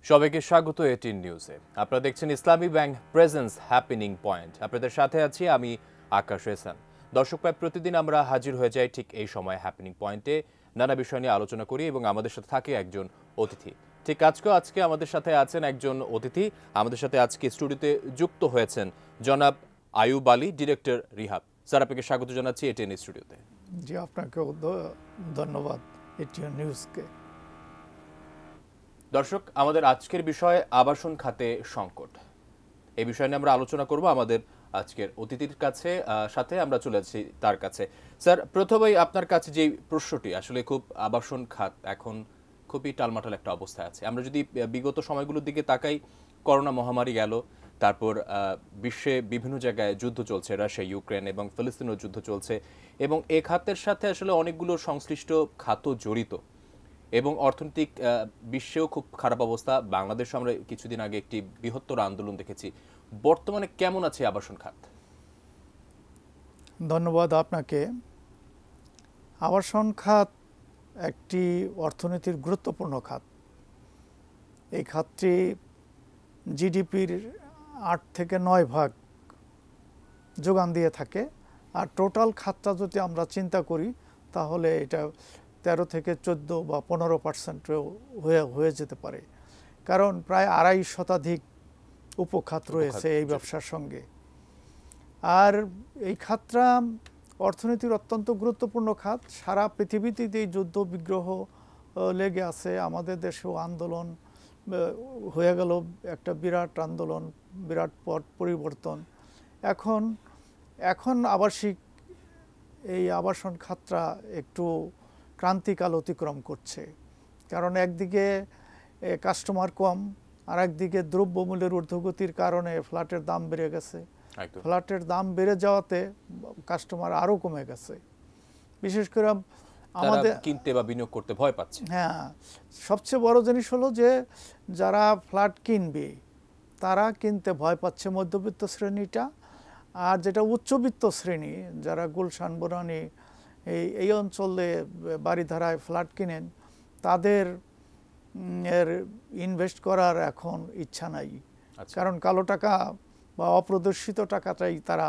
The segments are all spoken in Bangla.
সবাইকে স্বাগত এটিন নিউজে। আপনারা দেখছেন ইসলামী ব্যাংক প্রেজেন্স হ্যাপেনিং পয়েন্ট। আপনাদের সাথে আছি আমি আকাশ এহসান। দর্শক প্রায় প্রতিদিন আমরা হাজির হয়ে যাই ঠিক এই সময় হ্যাপেনিং পয়েন্টে, নানা বিষয় নিয়ে আলোচনা করি এবং আমাদের সাথে থাকে একজন অতিথি। ঠিক আজকে আমাদের সাথে আছেন একজন অতিথি। আমাদের সাথে আজকে স্টুডিওতে যুক্ত হয়েছেন জনাব আয়ুব আলী, ডিরেক্টর রিহাব। স্যার, আপনাকে স্বাগত জানাচ্ছি এটিএন স্টুডিওতে। জি, আপনাকেও ধন্যবাদ এটিএন নিউজকে। দর্শক, আমাদের আজকের বিষয় আবাসন খাতে সংকট। এই বিষয় নিয়ে আমরা আলোচনা করব আমাদের আজকের অতিথির সাথে আমরা চলে যাচ্ছি তার কাছে। স্যার, প্রথমেই আপনার কাছে যে প্রশ্নটি, আসলে খুব আবাসন খাত এখন খুবই টালমাটাল একটা অবস্থায় আছে। আমরা যদি বিগত সময়গুলোর দিকে তাকাই, করোনা মহামারী গেল, তারপর বিশ্বে বিভিন্ন জায়গায় যুদ্ধ চলছে, রাশিয়া ইউক্রেন এবং ফিলিস্তিনের যুদ্ধ চলছে, এবং এ খাতের সাথে আসলে অনেকগুলো সংশ্লিষ্ট খাতও জড়িত এবং অর্থনৈতিক বিশ্বেও খুব খারাপ অবস্থা। বাংলাদেশে আমরা কিছুদিন আগে একটি বৃহত্তর আন্দোলন দেখেছি। বর্তমানে কেমন আছে আবাসন খাত? ধন্যবাদ আপনাকে। আবাসন খাত একটি অর্থনীতির গুরুত্বপূর্ণ খাত। এই খাতটি জিডিপির 8 থেকে 9 ভাগ যোগান দিয়ে থাকে। আর টোটাল খাতটা যদি আমরা চিন্তা করি তাহলে এটা 13 থেকে 14 বা 15% হয়ে যেতে পারে, কারণ প্রায় 2.5 শতাধিক উপখাত রয়েছে এই ব্যবসার সঙ্গে। আর এই খাতটা অর্থনীতির অত্যন্ত গুরুত্বপূর্ণ খাত। সারা পৃথিবীতে এই যুদ্ধ বিগ্রহ লেগে আছে, আমাদের দেশেও আন্দোলন হয়ে গেল, একটা বিরাট আন্দোলন, বিরাট পট পরিবর্তন। এখন আবাসিক এই আবাসন খাতটা একটু ক্রান্তিকাল অতিক্রম করছে, কারণ একদিকে কাস্টমার কম, আর একদিকে দ্রব্যমূল্যের ঊর্ধ্বগতির কারণে ফ্ল্যাটের দাম বেড়ে গেছে। ফ্ল্যাটের দাম বেড়ে যাওয়াতে কাস্টমার আরও কমে গেছে, বিশেষ করে আমাদের কিনতে বা বিনিয়োগ করতে ভয় পাচ্ছে। হ্যাঁ, সবচেয়ে বড় জিনিস হলো যে যারা ফ্ল্যাট কিনবে তারা কিনতে ভয় পাচ্ছে, মধ্যবিত্ত শ্রেণীটা। আর যেটা উচ্চবিত্ত শ্রেণী, যারা গুলশান, বনানী এই অঞ্চলে বাড়িধারায় ফ্ল্যাট কিনেন, তাদের ইনভেস্ট করার এখন ইচ্ছা নাই। কারণ কালো টাকা বা অপ্রদর্শিত টাকাটাই তারা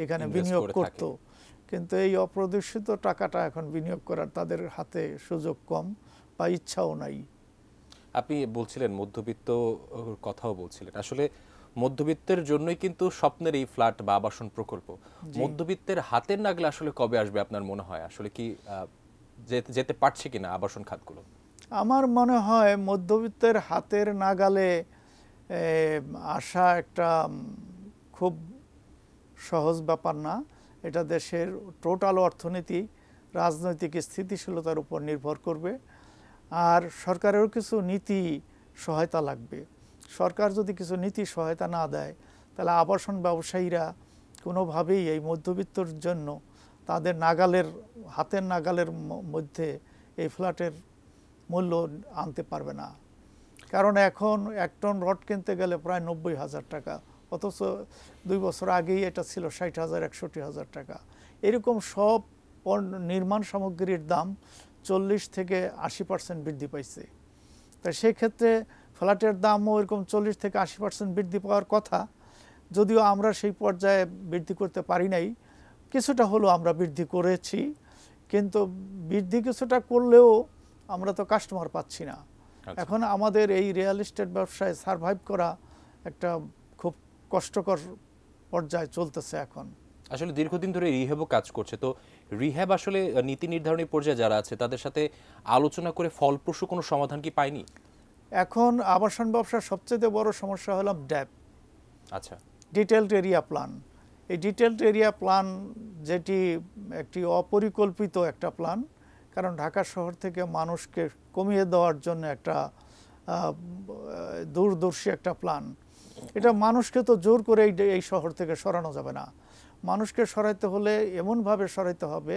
এখানে বিনিয়োগ করত, কিন্তু এই অপ্রদর্শিত টাকাটা এখন বিনিয়োগ করার তাদের হাতে সুযোগ কম বা ইচ্ছাও নাই। আপনি বলছিলেন মধ্যবিত্ত কথাও বলছিলেন, আসলে মধ্যবিত্তের জন্যই কিন্তু স্বপ্নের এই ফ্ল্যাট বা আবাসন প্রকল্প। মধ্যবিত্তের হাতের নাগালে আসলে কবে আসবে আপনার মনে হয়? আসলে কি যেতে পারছে কিনা আবাসন খাতগুলো? আমার মনে হয় মধ্যবিত্তের হাতের নাগালে আসা একটা খুব সহজ ব্যাপার না। এটা দেশের টোটাল অর্থনীতি, রাজনৈতিক স্থিতিশীলতার উপর নির্ভর করবে। আর সরকারেরও কিছু নীতি সহায়তা লাগবে। সরকার যদি কিছু নীতি সহায়তা না দেয়, তাহলে আবাসন ব্যবসায়ীরা কোনোভাবেই এই মধ্যবিত্তর জন্য তাদের হাতের নাগালের মধ্যে এই ফ্ল্যাটের মূল্য আনতে পারবে না। কারণ এখন 1 টন রড কিনতে গেলে প্রায় 90,000 টাকা, অথচ 2 বছর আগেই এটা ছিল 60,000, 61,000 টাকা। এরকম সব নির্মাণ সামগ্রীর দাম 40 থেকে 80% বৃদ্ধি পাইছে। তাই সেই ক্ষেত্রে ফ্ল্যাটের দামও এরকম 40 থেকে 80% বৃদ্ধি পাওয়ার কথা, যদিও আমরা সেই পর্যায়ে বৃদ্ধি করতে পারি নাই। কিছুটা হলো আমরা বৃদ্ধি করেছি, কিন্তু বৃদ্ধি কিছুটা করলেও আমরা তো কাস্টমার পাচ্ছি না। এখন আমাদের এই রিয়েল এস্টেট ব্যবসায় সারভাইভ করা একটা খুব কষ্টকর পর্যায়ে চলতেছে এখন। আসলে দীর্ঘদিন ধরে রিহ্যাবও কাজ করছে, তো রিহ্যাব আসলে নীতি নির্ধারণী পর্যায়ে যারা আছে তাদের সাথে আলোচনা করে ফলপ্রসূ কোনো সমাধান কি পায়নি? এখন আবাসন ব্যবসার সবচেয়ে বড় সমস্যা হলো ড্যাপ, ডিটেলড এরিয়া প্ল্যান। এই ডিটেলড এরিয়া প্ল্যান যেটি একটি অপরিকল্পিত একটা প্ল্যান, কারণ ঢাকা শহর থেকে মানুষকে কমিয়ে দেওয়ার জন্য একটা দূরদর্শী একটা প্ল্যান। এটা মানুষকে তো জোর করে এই শহর থেকে সরানো যাবে না। মানুষকে সরাইতে হলে এমনভাবে সরাইতে হবে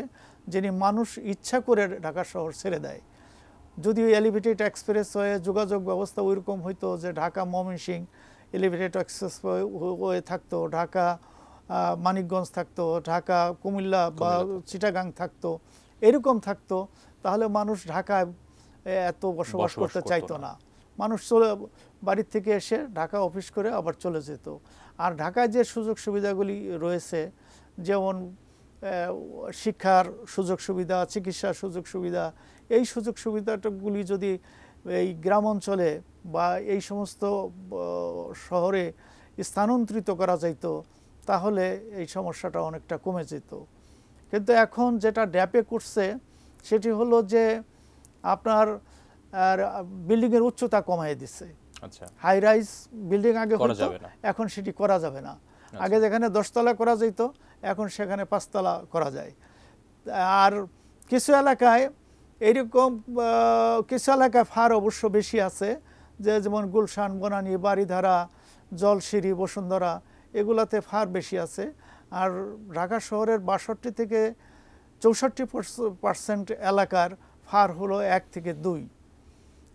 যিনি মানুষ ইচ্ছা করে ঢাকা শহর ছেড়ে দেয়। যদিও এলিভেটেড এক্সপ্রেসওয়ে যোগাযোগ ব্যবস্থা ওইরকম হইতো যে ঢাকা ময়মনসিংহ এলিভেটেড এক্সপ্রেসওয়ে থাকতো, ঢাকা মানিকগঞ্জ থাকতো, ঢাকা কুমিল্লা বা চিটাগাং থাকতো, এরকম থাকতো, তাহলে মানুষ ঢাকায় এত বসবাস করতে চাইতো না। মানুষ বাড়ির থেকে এসে ঢাকা অফিস করে আবার চলে যেত। আর ঢাকায় যে সুযোগ সুবিধাগুলি রয়েছে, যেমন শিক্ষার সুযোগ সুবিধা, চিকিৎসার সুযোগ সুবিধা, এই সুযোগ সুবিধাগুলি যদি এই গ্রাম অঞ্চলে বা এই সমস্ত শহরে স্থানান্তরিত করা যেত, তাহলে এই সমস্যাটা অনেকটা কমে যেত। কিন্তু এখন যেটা ড্যাপে করছে সেটি হলো যে আপনার বিল্ডিংয়ের উচ্চতা কমায় দিচ্ছে। আচ্ছা, হাই রাইজ বিল্ডিং আগে করা হতো, যাবে না। এখন সেটি করা যাবে না। আগে যেখানে 10 তলা করা যেত, এখন সেখানে 5 তলা করা যায়। আর কিছু এলাকায় এইরকম কিছু এলাকায় ফার অবশ্য বেশি আছে, যেমন গুলশান, বনানী, বারিধারা, জলশিরি, বসুন্ধরা, এগুলাতে ফার বেশি আছে। আর ঢাকা শহরের 62 থেকে 64% এলাকার ফার হলো 1 থেকে 2।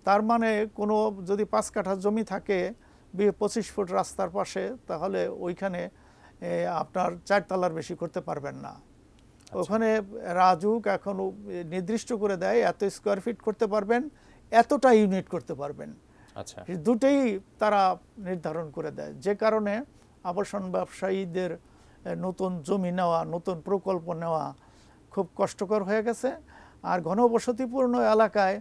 তার মানে কোনো যদি 5 কাঠা জমি থাকে 25 ফুট রাস্তার পাশে, তাহলে ওইখানে আপনার 4 তলার বেশি করতে পারবেন না। ওখানে রাজুক এখন নির্দিষ্ট করে দেয় এত স্কোয়ার ফিট করতে পারবেন, এতটা ইউনিট করতে পারবেন। আচ্ছা, দুটোই তারা নির্ধারণ করে দেয়, যে কারণে আবাসন ব্যবসায়ীদের নতুন জমি নেওয়া, নতুন প্রকল্প নেওয়া খুব কষ্টকর হয়ে গেছে। আর ঘনবসতিপূর্ণ এলাকায়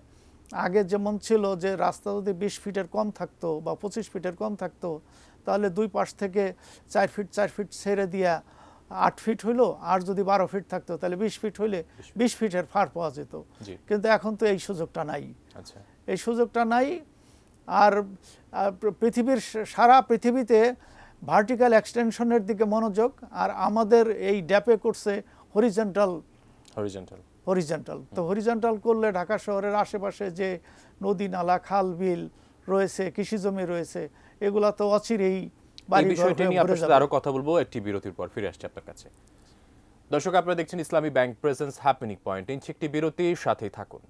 আগে যেমন ছিল যে রাস্তা যদি 20 ফিটের কম থাকতো বা 25 ফিটের কম থাকতো, তাহলে দুই পাশ থেকে 4 ফিট ছেড়ে দিয়া 8 ফিট হইলো, আর যদি 12 ফিট থাকতো তাহলে 20 ফিট হইলে 20 ফিটের ফার পাওয়া যেত। কিন্তু এখন তো এই সুযোগটা নাই। আচ্ছা, এই সুযোগটা নাই। আর পৃথিবীর সারা পৃথিবীতে ভার্টিক্যাল এক্সটেনশনের দিকে মনোযোগ, আর আমাদের এই ড্যাপে করছে হরিজন্টাল। তো হরিজন্টাল করলে ঢাকা শহরের আশেপাশে যে নদী, নালা, খাল, বিল রয়েছে, কৃষি জমি রয়েছে, এগুলা তো অচিরেই এই বিষয়টি নিয়ে আপনার সাথে আরো কথা বলবো একটি বিরতির পর। ফিরে আসছি আপনার কাছে। দর্শক, আপনারা দেখছেন ইসলামী ব্যাংক প্রেজেন্স হ্যাপেনিং পয়েন্ট। ইঞ্চি একটি বিরতি, সাথেই থাকুন।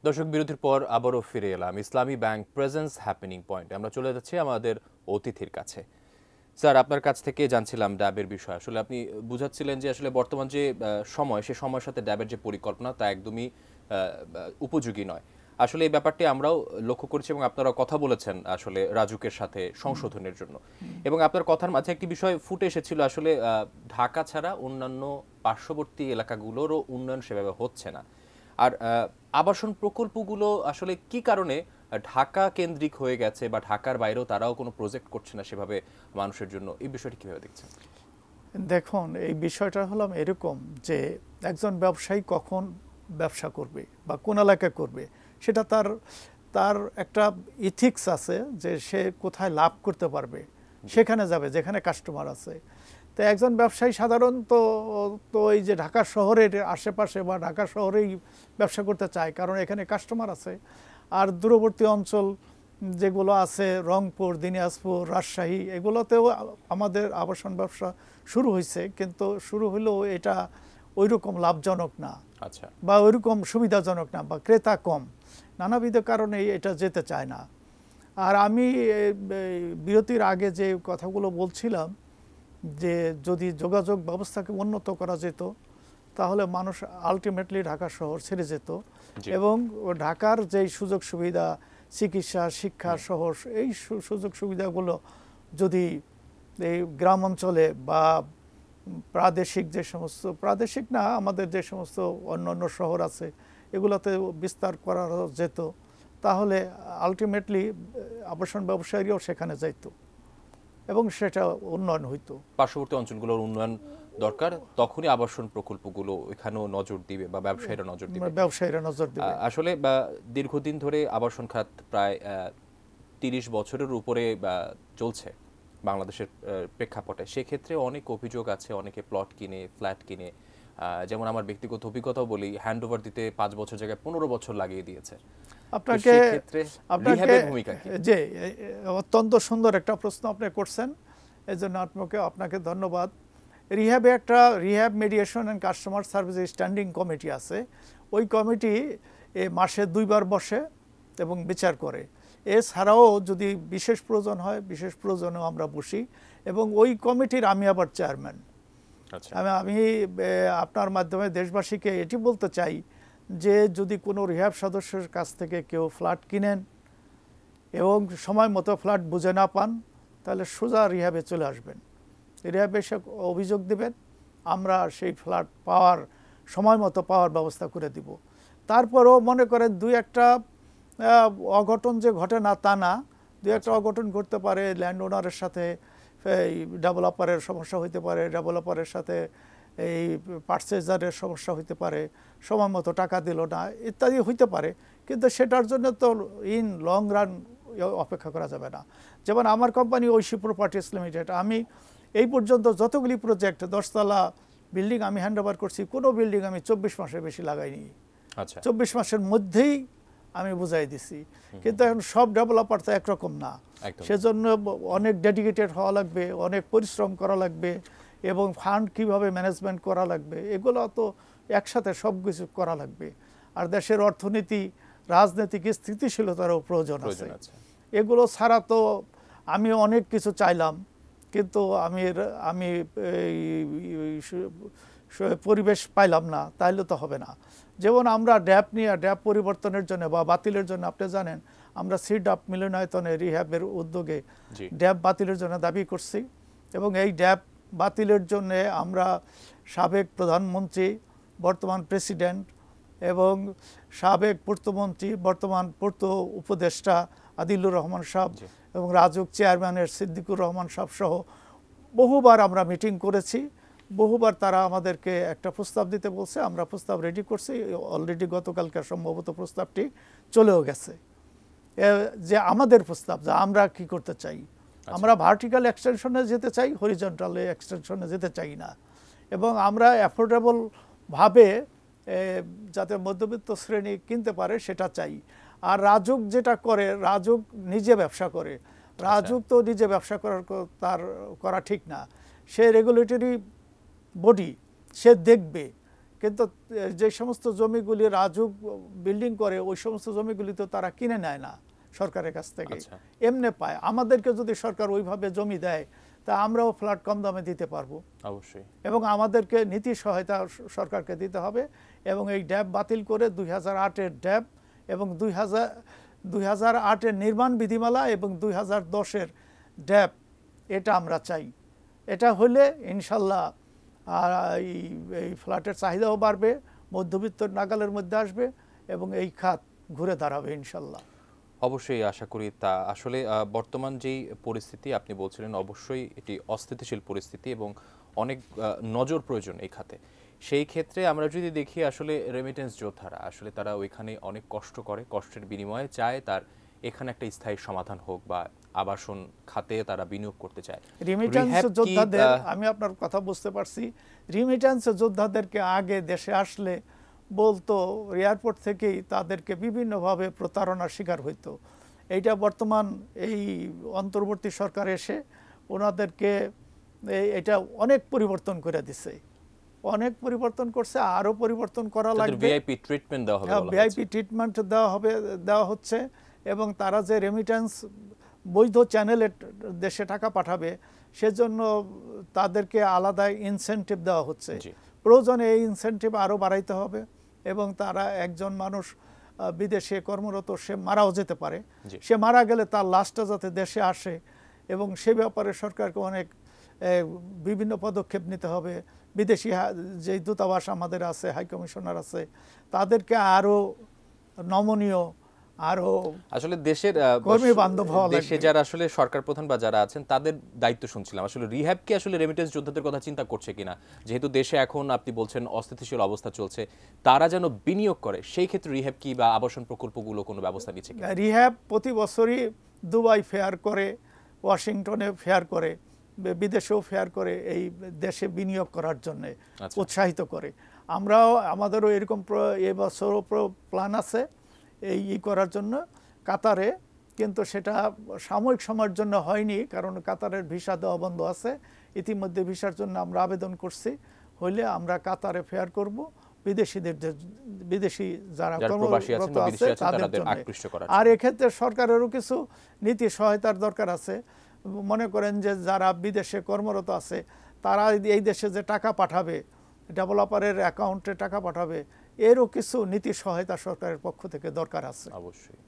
দর্শক, বিরতির পর আবারও ফিরে এলাম ইসলামী ব্যাংক প্রেজেন্স হ্যাপেনিং পয়েন্ট। আমরা চলে যাচ্ছি আমাদের অতিথির কাছে। স্যার, আপনার কাছ থেকে জানছিলাম ড্যাবের বিষয়। আসলে আপনি বুঝাচ্ছিলেন যে আসলে বর্তমান যে সময়, সে সময়ের সাথে ড্যাবের যে পরিকল্পনা তা একদমই উপযোগী নয়। আসলে এই ব্যাপারটি আমরাও লক্ষ্য করছি এবং আপনারা কথা বলেছেন আসলে রাজুকের সাথে সংশোধনের জন্য। এবং আপনার কথার মাঝে একটি বিষয় ফুটে এসেছিল, আসলে ঢাকা ছাড়া অন্যান্য পার্শ্ববর্তী এলাকাগুলোরও উন্নয়ন সেভাবে হচ্ছে না। আর আবাসন প্রকল্পগুলো আসলে কি কারণে ঢাকা কেন্দ্রিক হয়ে গেছে, বা ঢাকার বাইরেও তারাও কোনো প্রজেক্ট করছে না সেভাবে মানুষের জন্য, এই বিষয়টি কিভাবে দেখছেন? দেখুন, এই বিষয়টা হলো এরকম যে একজন ব্যবসায়ী কখন ব্যবসা করবে বা কোন এলাকায় করবে, সেটা তার একটা ইথিক্স আছে যে সে কোথায় লাভ করতে পারবে, সেখানে যাবে যেখানে কাস্টমার আছে। তো একজন ব্যবসায়ী সাধারণত তো এই যে ঢাকা শহরের আশেপাশে বা ঢাকা শহরেই ব্যবসা করতে চায়, কারণ এখানে কাস্টমার আছে। আর দূরবর্তী অঞ্চল যেগুলো আছে, রংপুর, দিনাজপুর, রাজশাহী, এগুলোতেও আমাদের আবাসন ব্যবসা শুরু হয়েছে, কিন্তু শুরু হলেও এটা ওইরকম লাভজনক না। আচ্ছা, বা ওইরকম সুবিধাজনক না, বা ক্রেতা কম, নানাবিধ কারণে এটা যেতে চায় না। আর আমি বিরতির আগে যে কথাগুলো বলছিলাম যে যদি যোগাযোগ ব্যবস্থাকে উন্নত করা যেত, তাহলে মানুষ আলটিমেটলি ঢাকা শহর ছেড়ে যেত। এবং ঢাকার যেই সুযোগ সুবিধা, চিকিৎসা, শিক্ষা সহ এই সুযোগ সুবিধাগুলো যদি এই গ্রাম অঞ্চলে বা প্রাদেশিক যে সমস্ত, প্রাদেশিক না, আমাদের যে সমস্ত অন্যান্য শহর আছে, এগুলোতে বিস্তার করা যেত, তাহলে আলটিমেটলি আবাসন ব্যবসায়ীরাও সেখানে যাইত এবং সেটা উন্নয়ন হইতো। পার্শ্ববর্তী অঞ্চলগুলোর উন্নয়ন দরকার, তখনই আবাসন প্রকল্পগুলো এখানেও নজর দিবে বা ব্যবসায়ীরা নজর দিবে। আসলে দীর্ঘদিন ধরে আবাসন খাত প্রায় 30 বছরের উপরে চলছে, বাংলাদেশের প্রেক্ষাপটে, সেক্ষেত্রে অনেক অভিযোগ আছে, অনেকে প্লট কিনে, ফ্ল্যাট কিনে, যেমন আমার ব্যক্তিগত অভিজ্ঞতাও বলি, হ্যান্ড ওভার দিতে 5 বছর জায়গায় 15 বছর লাগিয়ে দিয়েছে। আপনাকে রিহ্যাবের ভূমিকা কি? যে অত্যন্ত সুন্দর একটা প্রশ্ন আপনি করছেন, এই জন্য আপনাকে ধন্যবাদ। রিহ্যাবে একটা rehab mediation and customer service standing committee আছে। ওই কমিটি মাসে 2 বার বসে এবং বিচার করে। এছাড়াও যদি বিশেষ প্রয়োজন হয়, বিশেষ প্রয়োজনেও আমরা বসি, এবং ওই কমিটির আমি আবার চেয়ারম্যান। আমি আপনার মাধ্যমে দেশবাসীকে এটি বলতে চাই যে যদি কোনো রিহ্যাব সদস্যের কাছ থেকে কেউ ফ্ল্যাট কিনেন এবং সময় মতো ফ্ল্যাট বুঝে না পান, তাহলে সোজা রিহ্যাবে চলে আসবেন। রিহ্যাবে এসে অভিযোগ দেবেন, আমরা সেই ফ্ল্যাট সময় মতো পাওয়ার ব্যবস্থা করে দিব। তারপরেও মনে করেন 2-1টা অঘটন যে ঘটে না তা না, 2-1টা অঘটন ঘটতে পারে। ল্যান্ড ওনারের সাথে এই ডেভেলপারের সমস্যা হইতে পারে, ডেভেলপারের সাথে এই পারচেজারের সমস্যা হইতে পারে, সময় মতো টাকা দিল না, ইত্যাদি হইতে পারে। কিন্তু সেটার জন্য তো ইন লং রান অপেক্ষা করা যাবে না। যেমন আমার কোম্পানি ঐশী প্রপার্টিজ লিমিটেড, আমি এই পর্যন্ত যতগুলি প্রজেক্ট 10তলা বিল্ডিং আমি হ্যান্ড ওভার করছি, কোনো বিল্ডিং আমি 24 মাসের বেশি লাগাইনি। 24 মাসের মধ্যেই আমি বুঝাই দিছি। কিন্তু এখন সব ডেভেলপার তো একরকম না, সেজন্য অনেক ডেডিকেটেড হওয়া লাগবে, অনেক পরিশ্রম করা লাগবে, এবং ফান্ড কিভাবে ম্যানেজমেন্ট করা লাগবে, এগুলো তো একসাথে সব কিছু করা লাগবে। আর দেশের অর্থনীতি, রাজনৈতিক স্থিতিশীলতারও প্রয়োজন আছে। এগুলো ছাড়া তো আমি অনেক কিছু চাইলাম, কিন্তু আমি পরিবেশ পাইলাম না, তাইলে তো হবে না। যেমন আমরা ড্যাপ পরিবর্তনের জন্য বা বাতিলের জন্য, আপনি জানেন আমরা সিডাপ মিলনায়তনে রিহ্যাবের উদ্যোগে ড্যাপ বাতিলের জন্য দাবি করছি, এবং এই ড্যাপ বাতিলের জন্য আমরা সাবেক প্রধানমন্ত্রী, বর্তমান প্রেসিডেন্ট, এবং সাবেক পূর্তমন্ত্রী, বর্তমান পূর্ত উপদেষ্টা আদিলুর রহমান সাহেব, এবং রাজউক চেয়ারম্যানের সিদ্দিকুর রহমান সাহেব সহ বহুবার আমরা মিটিং করেছি। বহুবার তারা আমাদেরকে একটা প্রস্তাব দিতে বলছে, আমরা প্রস্তাব রেডি করছি। অলরেডি গতকালকে সম্ভবত প্রস্তাবটি চলেও গেছে, যে আমাদের প্রস্তাব যে আমরা কি করতে চাই। আমরা ভার্টিক্যাল এক্সটেনশনে যেতে চাই, হরিজন্টাল এক্সটেনশনে যেতে চাই না, এবং আমরা অ্যাফোর্ডেবল ভাবে যাতে মধ্যবিত্ত শ্রেণী কিনতে পারে সেটা চাই। আর রাজুক যেটা করে, রাজুক নিজে ব্যবসা করে, রাজুক তো নিজে ব্যবসা করা ঠিক না। সে রেগুলেটরি বডি, সে দেখবে। কিন্তু যে সমস্ত জমিগুলি রাজুক বিল্ডিং করে, ওই সমস্ত জমিগুলি তো তারা কিনে নেয় না সরকারের কাছ থেকে, এমনি পায়। আমাদেরকে যদি সরকার ওইভাবে জমি দেয়, তা আমরাও ফ্ল্যাট কম দামে দিতে পারবো অবশ্যই, এবং আমাদেরকে নীতি সহায়তা সরকারকে দিতে হবে। এবং এই ড্যাব বাতিল করে 2008-এর ড্যাব এবং 2008-এর নির্মাণ বিধিমালা এবং 2010-এর ড্যাব, এটা আমরা চাই। এটা হলে ইনশাল্লাহ এই ফ্ল্যাটের চাহিদাও বাড়বে, মধ্যবিত্ত নাগালের মধ্যে আসবে, এবং এই খাত ঘুরে দাঁড়াবে ইনশাল্লাহ। অবশ্যই আশা করি তা। আসলে বর্তমান যেই পরিস্থিতি আপনি বলছিলেন, অবশ্যই এটি অস্থিতিশীল পরিস্থিতি এবং অনেক নজর প্রয়োজন এই খাতে। সেই ক্ষেত্রে আমরা যদি দেখি, আসলে রেমিটেন্স যোদ্ধারা আসলে তারা ওইখানে অনেক কষ্ট করে, কষ্টের বিনিময়ে চায় তার এখানে একটা স্থায়ী সমাধান হোক, বা আবাসন খাতে তারা বিনিয়োগ করতে চায়। রিমিটেন্স যোদ্ধাদের, আমি আপনার কথা বুঝতে পারছি, রিমিটেন্স যোদ্ধাদেরকে আগে দেশে আসলে বলতো এয়ারপোর্ট থেকেই তাদেরকে বিভিন্নভাবে প্রতারণার শিকার হইতো। এইটা বর্তমান এই অন্তর্বর্তী সরকার এসে ওনাদেরকে এটা অনেক পরিবর্তন করে দিছে, অনেক পরিবর্তন করছে, আরো পরিবর্তন করা লাগবে। ভিআইপি ট্রিটমেন্ট দেওয়া হবে, ভিআইপি ট্রিটমেন্ট দেওয়া হচ্ছে, এবং তারা যে রেমিটেন্স বৈধ চ্যানেলে দেশে টাকা পাঠাবে, সেজন্য তাদেরকে আলাদা ইনসেনটিভ দেওয়া হচ্ছে। প্রয়োজনে এই ইনসেনটিভ আরও বাড়াইতে হবে, এবং তারা একজন মানুষ বিদেশে কর্মরত, সে মারাও যেতে পারে, সে মারা গেলে তার লাশটা যাতে দেশে আসে, এবং সে ব্যাপারে সরকারকে অনেক বিভিন্ন পদক্ষেপ নিতে হবে। বিদেশি যে দূতাবাস আমাদের আছে, হাইকমিশনার আছে, তাদেরকে আরও নমনীয়, আরো আসলে দেশের কর্মী বান্ধব হওয়া লাগবে। দেশে যারা আসলে সরকার প্রধান বা যারা আছেন তাদের দায়িত্ব শুনছিলাম, আসলে রিহ্যাব কি আসলে রেমিটেন্স যোদ্ধাদের কথা চিন্তা করছে কিনা, যেহেতু দেশে এখন আপনি বলছেন অস্থিতিশীল অবস্থা চলছে, তারা যেন বিনিয়োগ করে, সেই ক্ষেত্রে রিহ্যাব কি বা আবাসন প্রকল্পগুলো কোনো ব্যবস্থা নিচ্ছে কিনা? রিহ্যাব প্রতি বছরই দুবাই ফেয়ার করে, ওয়াশিংটনে ফেয়ার করে, বিদেশেও ফেয়ার করে, এই দেশে বিনিয়োগ করার জন্য উৎসাহিত করে। আমরাও আমাদেরও এরকম এবছরও প্ল্যান আছে এই করার জন্য কাতারে, কিন্তু সেটা সাময়িক সময়ের জন্য হয়নি, কারণ কাতারের ভিসা দেওয়া বন্ধ আছে। ইতিমধ্যে ভিসার জন্য আমরা আবেদন করছি, হইলে আমরা কাতারে ফেয়ার করব বিদেশি যারা কর্মরত আছে তাদের জন্য। আর এক্ষেত্রে সরকারেরও কিছু নীতি সহায়তার দরকার আছে। মনে করেন যে যারা বিদেশে কর্মরত আছে তারা এই দেশে যে টাকা পাঠাবে, ডেভেলপারের অ্যাকাউন্টে টাকা পাঠাবে, এরও কিছু নীতি সহায়তা সরকারের পক্ষ থেকে দরকার আছে। অবশ্যই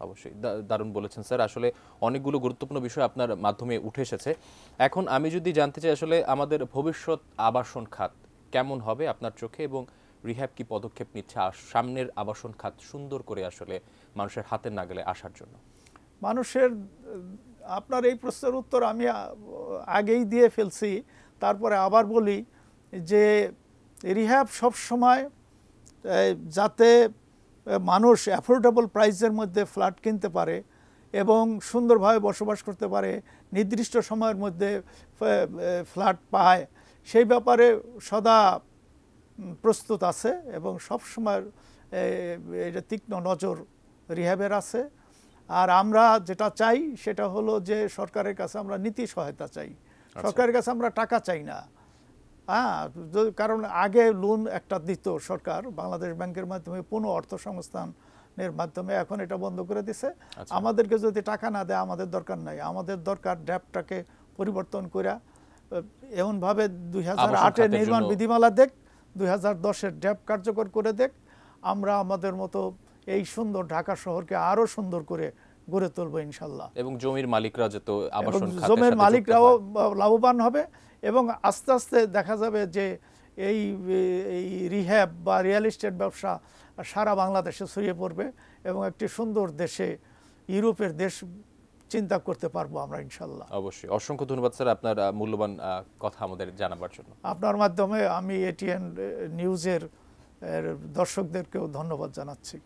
অবশ্যই, দারুণ বলেছেন স্যার। আসলে অনেকগুলো গুরুত্বপূর্ণ বিষয় আপনার মাধ্যমে উঠে এসেছে। এখন আমি যদি জানতে চাই আসলে আমাদের ভবিষ্যৎ আবাসন খাত কেমন হবে আপনার চোখে, এবং রিহ্যাব কি পদক্ষেপ নিচ্ছে সামনের আবাসন খাত সুন্দর করে আসলে মানুষের হাতের নাগালে আসার জন্য? মানুষের, আপনার এই প্রশ্নের উত্তর আমি আগেই দিয়ে ফেলছি, তারপরে আবার বলি যে রিহ্যাব সবসময় যাতে মানুষ অ্যাফোর্ডেবল প্রাইসের মধ্যে ফ্ল্যাট কিনতে পারে এবং সুন্দরভাবে বসবাস করতে পারে, নির্দিষ্ট সময়ের মধ্যে ফ্ল্যাট পায়, সেই ব্যাপারে সদা প্রস্তুত আছে এবং সবসময় এটা তীক্ষ্ণ নজর রিহ্যাবের আছে। আর আমরা যেটা চাই সেটা হলো যে সরকারের কাছে আমরা নীতি সহায়তা চাই, সরকারের কাছে আমরা টাকা চাই না। কারণ আগে লোন একটা দিত সরকার বাংলাদেশ ব্যাংকের মাধ্যমে, পুনঃ অর্থ সংস্থানের মাধ্যমে, এখন এটা বন্ধ করে দিছে। আমাদেরকে যদি টাকা না দেয় আমাদের দরকার নাই, আমাদের দরকার ড্যাপটাকে পরিবর্তন করে এমনভাবে 2008-এর নির্মাণ বিধিমালা দেখ, 2010-এর ড্যাপ কার্যকর করে দেখ, আমরা আমাদের মতো এই সুন্দর ঢাকা শহরকে আরো সুন্দর করে গড়ে তুলবো ইনশাল্লাহ। এবং জমির মালিকরা যত আবাসন খাতে জমির মালিকরাও লাভবান হবে এবং আস্তে আস্তে দেখা যাবে যে এই রিহ্যাব বা রিয়েল এস্টেট ব্যবসা সারা বাংলাদেশে ছড়িয়ে পড়বে এবং একটি সুন্দর দেশে, ইউরোপের দেশ চিন্তা করতে পারবো আমরা ইনশাল্লাহ। অবশ্যই, অসংখ্য ধন্যবাদ স্যার আপনার মূল্যবান কথা আমাদের জানাবার জন্য। আপনার মাধ্যমে আমি এটিএন নিউজের দর্শকদেরকেও ধন্যবাদ জানাচ্ছি।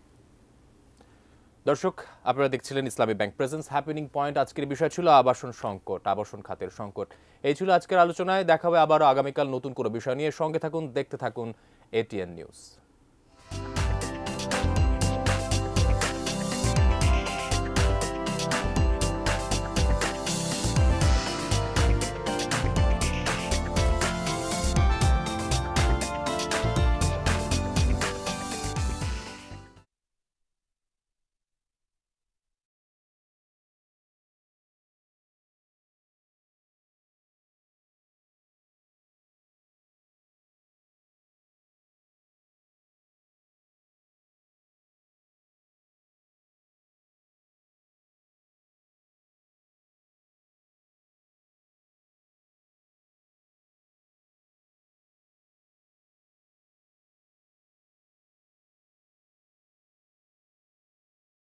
দর্শক, আপনারা দেখছিলেন ইসলামী ব্যাংক প্রেজেন্স হ্যাপেনিং পয়েন্ট। আজকের বিষয় ছিল আবাসন সংকট, আবাসন খাতের সংকট। এই ছিল আজকের আলোচনায়। দেখা হবে আবারও আগামীকাল নতুন কোনো বিষয় নিয়ে। সঙ্গে থাকুন, দেখতে থাকুন এটিএন নিউজ।